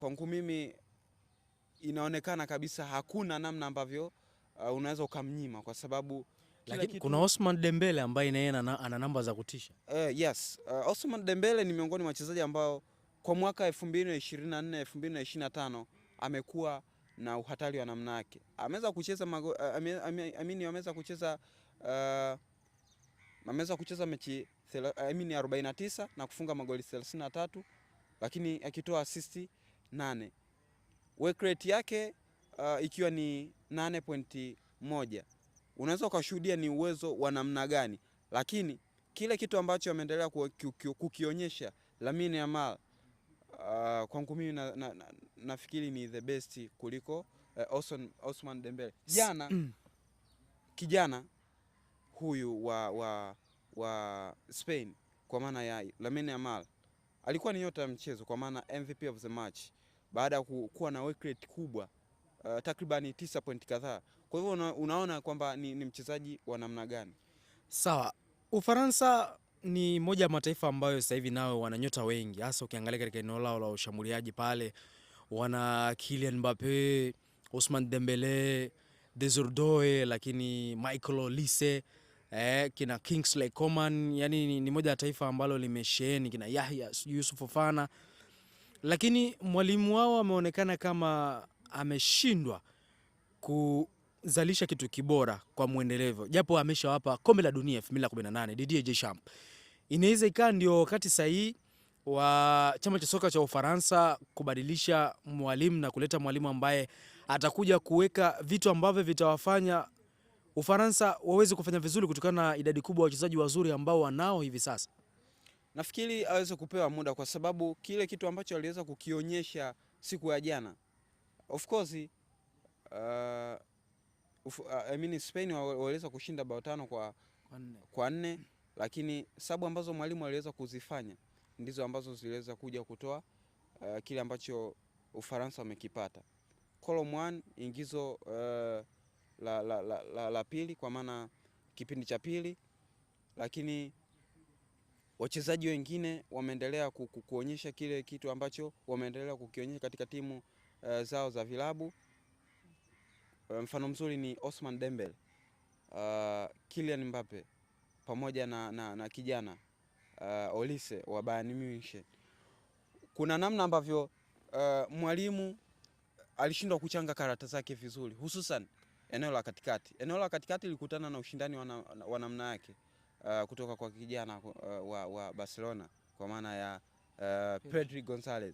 kwangu mimi inaonekana kabisa hakuna namna ambavyo unaweza ukamnyima, kwa sababu lakini kitu... kuna Ousmane Dembele ambaye naye ana namba za kutisha. Yes, Ousmane Dembele ni miongoni mwa wachezaji ambao kwa mwaka 2024 2025 amekuwa na uhatari wa namna yake. Ameweza kucheza ameweza kucheza mechi 49 na kufunga magoli 33, lakini akitoa assist 8. Work rate yake ikiwa ni 8.1. Unaweza ukashuhudia ni uwezo wa namna gani, lakini kile kitu ambacho ameendelea kukionyesha Lamine Yamal kwangu mimi nafikiri ni the best kuliko Ousmane Dembele. Jana kijana huyu wa Spain kwa maana ya Lamine Yamal alikuwa ni nyota ya mchezo kwa maana MVP of the match baada ya kuwa na work rate kubwa takriban 9 point kadhaa. Kwa hivyo unaona kwamba ni mchezaji wa namna gani. Sawa, Ufaransa ni moja ya mataifa ambayo sasa hivi nao wana nyota wengi, hasa ukiangalia katika eneo lao la ushambuliaji pale. Wana Kylian Mbappe, Ousmane Dembele, Desordoi, lakini Michael Olise, kina Kingsley Coman. Yani ni moja ya taifa ambalo limesheheni kina Yahya Yusuf Fofana, lakini mwalimu wao ameonekana kama ameshindwa kuzalisha kitu kibora kwa muendelezo, japo ameshawapa kombe la dunia 2018 Didier Deschamps. Inaweza ikawa ndio wakati sahihi wa chama cha soka cha Ufaransa kubadilisha mwalimu na kuleta mwalimu ambaye atakuja kuweka vitu ambavyo vitawafanya Ufaransa waweze kufanya vizuri kutokana na idadi kubwa ya wachezaji wazuri ambao wanao hivi sasa. Nafikiri aweze kupewa muda, kwa sababu kile kitu ambacho aliweza kukionyesha siku ya jana, of course Spain waliweza kushinda bao 5 kwa 4, lakini sababu ambazo mwalimu aliweza kuzifanya ndizo ambazo ziliweza kuja kutoa kile ambacho Ufaransa wamekipata. Column 1 ingizo la pili kwa maana kipindi cha pili, lakini wachezaji wengine wameendelea kuonyesha kile kitu ambacho wameendelea kukionyesha katika timu zao za vilabu. Mfano mzuri ni Ousmane Dembele, Kylian Mbappe pamoja na kijana Olise wa Bayern Munich. Kuna namna ambavyo mwalimu alishindwa kuchanga karata zake vizuri, hususan eneo la katikati. Eneo la katikati lilikutana na ushindani wa namna yake kutoka kwa kijana wa Barcelona kwa maana ya Pedri Gonzalez.